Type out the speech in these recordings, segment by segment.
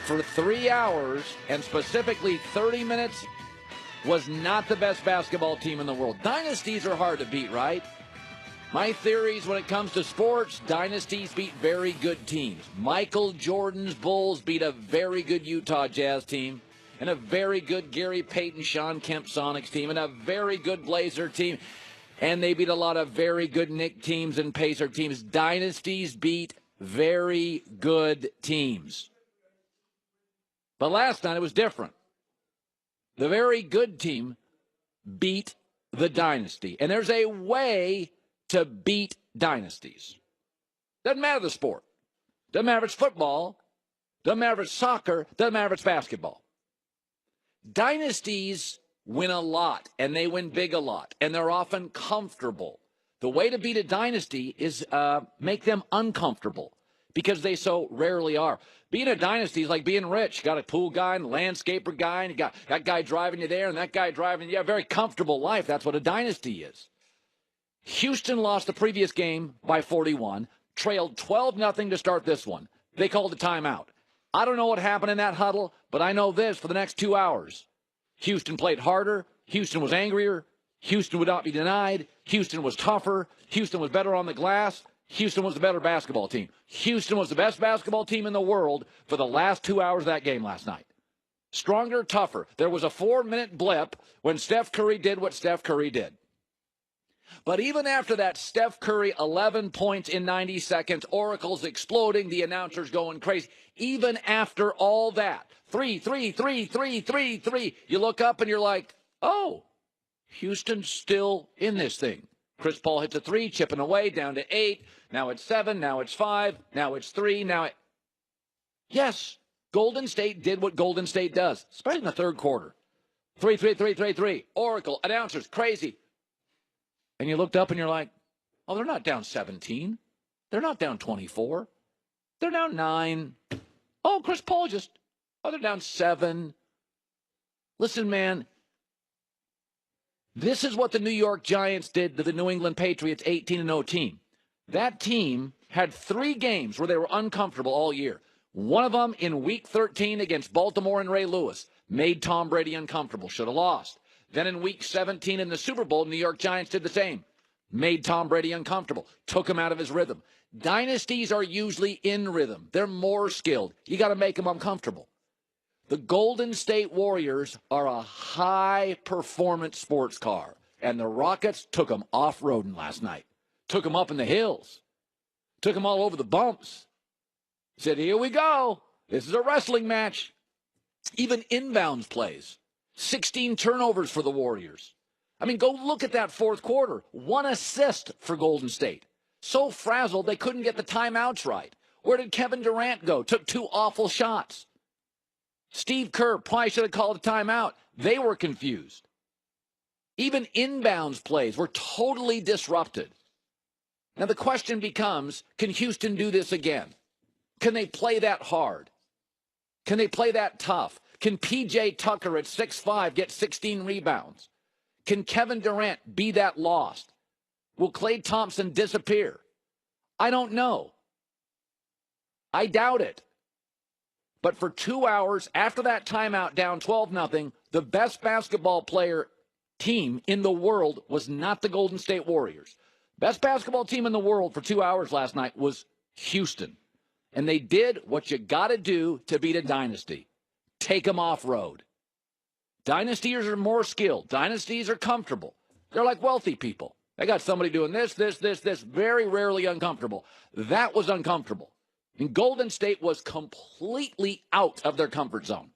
for 3 hours, and specifically 30 minutes, was not the best basketball team in the world. Dynasties are hard to beat, right? My theories when it comes to sports, dynasties beat very good teams. Michael Jordan's Bulls beat a very good Utah Jazz team, and a very good Gary Payton, Sean Kemp Sonics team, and a very good Blazer team. And they beat a lot of very good Knicks teams and Pacer teams. Dynasties beat very good teams. But last night it was different. The very good team beat the dynasty. And there's a way to beat dynasties. Doesn't matter the sport. Doesn't matter if it's football. Doesn't matter if it's soccer. Doesn't matter if it's basketball. Dynasties win a lot, and they win big a lot, and they're often comfortable. The way to beat a dynasty is make them uncomfortable, because they so rarely are. Being a dynasty is like being rich. You got a pool guy and a landscaper guy, and you got that guy driving you there and that guy driving you. Yeah, very comfortable life. That's what a dynasty is. Houston lost the previous game by 41, trailed 12-0 to start this one. They called a timeout. I don't know what happened in that huddle, but I know this: for the next 2 hours, Houston played harder. Houston was angrier. Houston would not be denied. Houston was tougher. Houston was better on the glass. Houston was the better basketball team. Houston was the best basketball team in the world for the last 2 hours of that game last night. Stronger, tougher. There was a 4-minute blip when Steph Curry did what Steph Curry did. But even after that, Steph Curry, 11 points in 90 seconds, Oracle's exploding, the announcers going crazy. Even after all that, 3, 3, 3, 3, 3, 3, you look up and you're like, oh, Houston's still in this thing. Chris Paul hits a 3, chipping away, down to 8. Now it's 7, now it's 5, now it's 3, Yes, Golden State did what Golden State does, especially in the third quarter. 3, 3, 3, 3, 3. Oracle, announcers, crazy. And you looked up and you're like, oh, they're not down 17. They're not down 24. They're down 9. Oh, Chris Paul they're down 7. Listen, man, this is what the New York Giants did to the New England Patriots 18-0 team. That team had 3 games where they were uncomfortable all year. One of them in Week 13 against Baltimore and Ray Lewis made Tom Brady uncomfortable, should have lost. Then in Week 17 in the Super Bowl, New York Giants did the same. Made Tom Brady uncomfortable. Took him out of his rhythm. Dynasties are usually in rhythm. They're more skilled. You got to make them uncomfortable. The Golden State Warriors are a high-performance sports car, and the Rockets took them off-roading last night. Took them up in the hills. Took them all over the bumps. Said, here we go. This is a wrestling match. Even inbounds plays. 16 turnovers for the Warriors. I mean, go look at that fourth quarter. 1 assist for Golden State. So frazzled they couldn't get the timeouts right. Where did Kevin Durant go? Took 2 awful shots. Steve Kerr probably should have called a timeout. They were confused. Even inbounds plays were totally disrupted. Now the question becomes, can Houston do this again? Can they play that hard? Can they play that tough? Can P.J. Tucker at 6'5" get 16 rebounds? Can Kevin Durant be that lost? Will Klay Thompson disappear? I don't know. I doubt it. But for 2 hours after that timeout down 12-0, the best basketball player team in the world was not the Golden State Warriors. Best basketball team in the world for 2 hours last night was Houston. And they did what you got to do to beat a dynasty. Take them off-road. Dynasties are more skilled. Dynasties are comfortable. They're like wealthy people. They got somebody doing this, very rarely uncomfortable. That was uncomfortable. And Golden State was completely out of their comfort zone.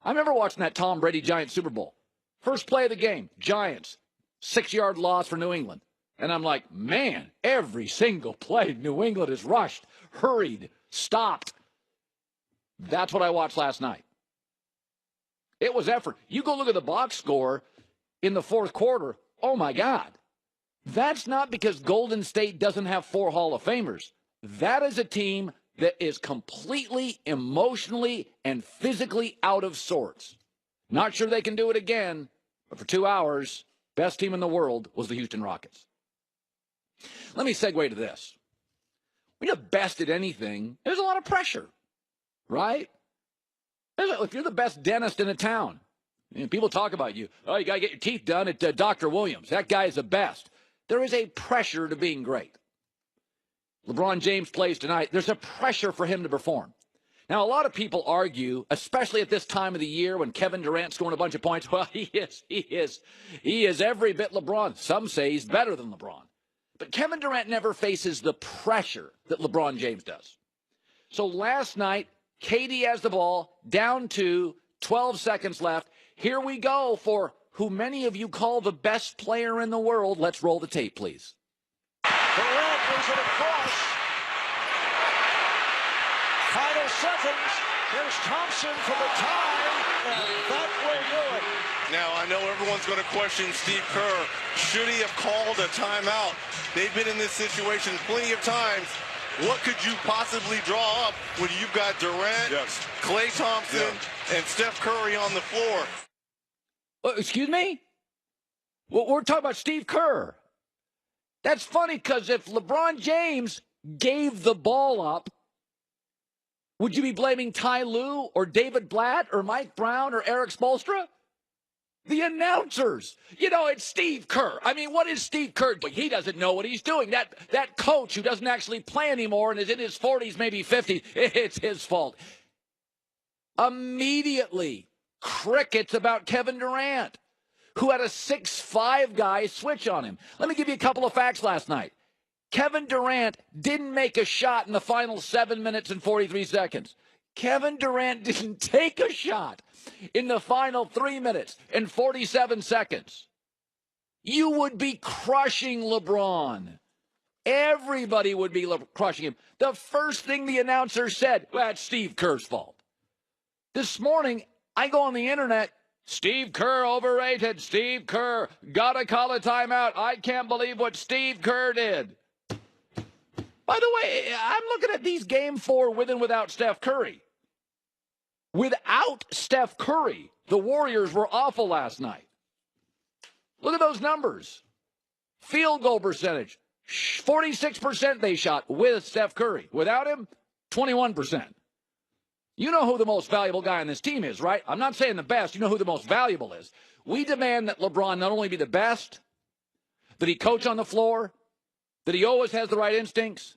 I remember watching that Tom Brady Giants Super Bowl. First play of the game, Giants, 6-yard loss for New England. And I'm like, man, every single play New England is rushed, hurried, stopped. That's what I watched last night. It was effort. You go look at the box score in the fourth quarter. Oh, my God. That's not because Golden State doesn't have 4 Hall of Famers. That is a team that is completely emotionally and physically out of sorts. Not sure they can do it again, but for 2 hours, best team in the world was the Houston Rockets. Let me segue to this. When you're best at anything, there's a lot of pressure. right? If you're the best dentist in a town, people talk about you. Oh, you got to get your teeth done at Dr. Williams. That guy is the best. There is a pressure to being great. LeBron James plays tonight. There's a pressure for him to perform. Now, a lot of people argue, especially at this time of the year when Kevin Durant's scoring a bunch of points, well, he is every bit LeBron. Some say he's better than LeBron. But Kevin Durant never faces the pressure that LeBron James does. So last night, KD has the ball, down to 12 seconds left. Here we go for who many of you call the best player in the world. Let's roll the tape, please. Durant brings it across. Final seconds. Here's Thompson for the tie, and that will do it. Now, I know everyone's going to question Steve Kerr. Should he have called a timeout? They've been in this situation plenty of times. What could you possibly draw up when you've got Durant, Klay Thompson, and Steph Curry on the floor? Excuse me? Well, we're talking about Steve Kerr. That's funny because if LeBron James gave the ball up, would you be blaming Ty Lue or David Blatt or Mike Brown or Eric Spoelstra? The announcers. It's Steve Kerr. I mean, what is Steve Kerr doing? He doesn't know what he's doing. That coach who doesn't actually play anymore and is in his 40s, maybe 50s, it's his fault. Immediately, crickets about Kevin Durant, who had a 6'5" guy switch on him. Let me give you a couple of facts last night. Kevin Durant didn't make a shot in the final 7 minutes and 43 seconds. Kevin Durant didn't take a shot in the final 3 minutes and 47 seconds. You would be crushing LeBron. Everybody would be crushing him. The first thing the announcer said, well, it's Steve Kerr's fault. This morning, I go on the internet, Steve Kerr overrated. Steve Kerr, gotta call a timeout. I can't believe what Steve Kerr did. By the way, I'm looking at these game 4 with and without Steph Curry. Without Steph Curry, the Warriors were awful last night. Look at those numbers. Field goal percentage, 46% they shot with Steph Curry. Without him, 21%. You know who the most valuable guy on this team is, right? I'm not saying the best. You know who the most valuable is. We demand that LeBron not only be the best, that he coach on the floor, that he always has the right instincts,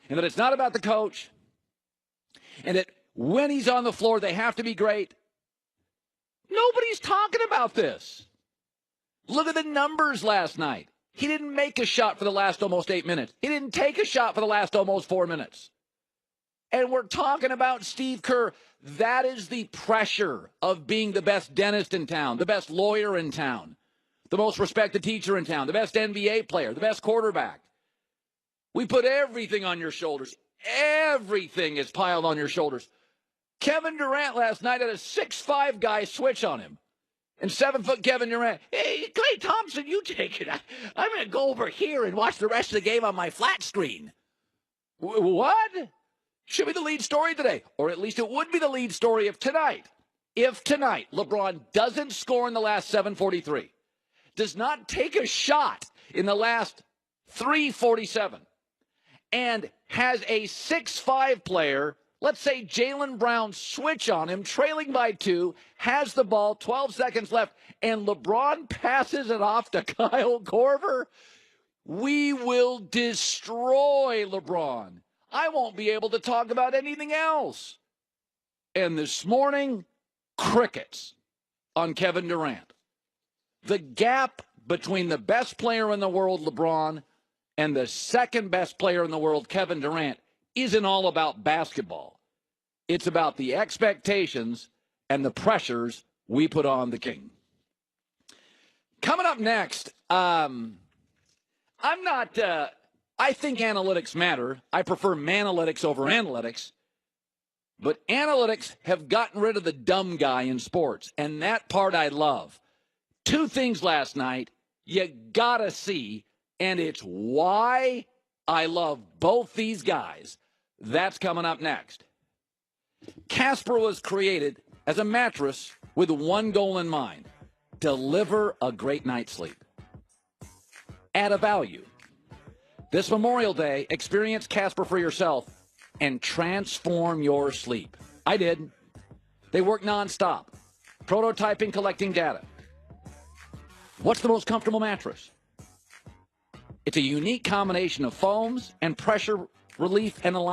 and that it's not about the coach, and that when he's on the floor, they have to be great. Nobody's talking about this. Look at the numbers last night. He didn't make a shot for the last almost 8 minutes. He didn't take a shot for the last almost 4 minutes. And we're talking about Steve Kerr. That is the pressure of being the best dentist in town, the best lawyer in town, the most respected teacher in town, the best NBA player, the best quarterback. We put everything on your shoulders. Everything is piled on your shoulders. Kevin Durant last night had a 6'5" guy switch on him. And 7-foot Kevin Durant, hey, Klay Thompson, you take it. I'm going to go over here and watch the rest of the game on my flat screen. What? Should be the lead story today. Or at least it would be the lead story if tonight LeBron doesn't score in the last 7:43, does not take a shot in the last 3:47, and has a 6'5" player, let's say Jaylen Brown, switch on him, trailing by 2, has the ball, 12 seconds left, and LeBron passes it off to Kyle Korver, we will destroy LeBron. I won't be able to talk about anything else. And this morning, crickets on Kevin Durant. The gap between the best player in the world, LeBron, and the second best player in the world, Kevin Durant, isn't all about basketball. It's about the expectations and the pressures we put on the king. Coming up next, I think analytics matter. I prefer manalytics over analytics. But analytics have gotten rid of the dumb guy in sports, and that part I love. 2 things last night you gotta see, and it's why I love both these guys. That's coming up next. Casper was created as a mattress with one goal in mind: deliver a great night's sleep at a value. This Memorial Day, experience Casper for yourself and transform your sleep. I did. They work nonstop, prototyping, collecting data. What's the most comfortable mattress? It's a unique combination of foams and pressure relief and alignment.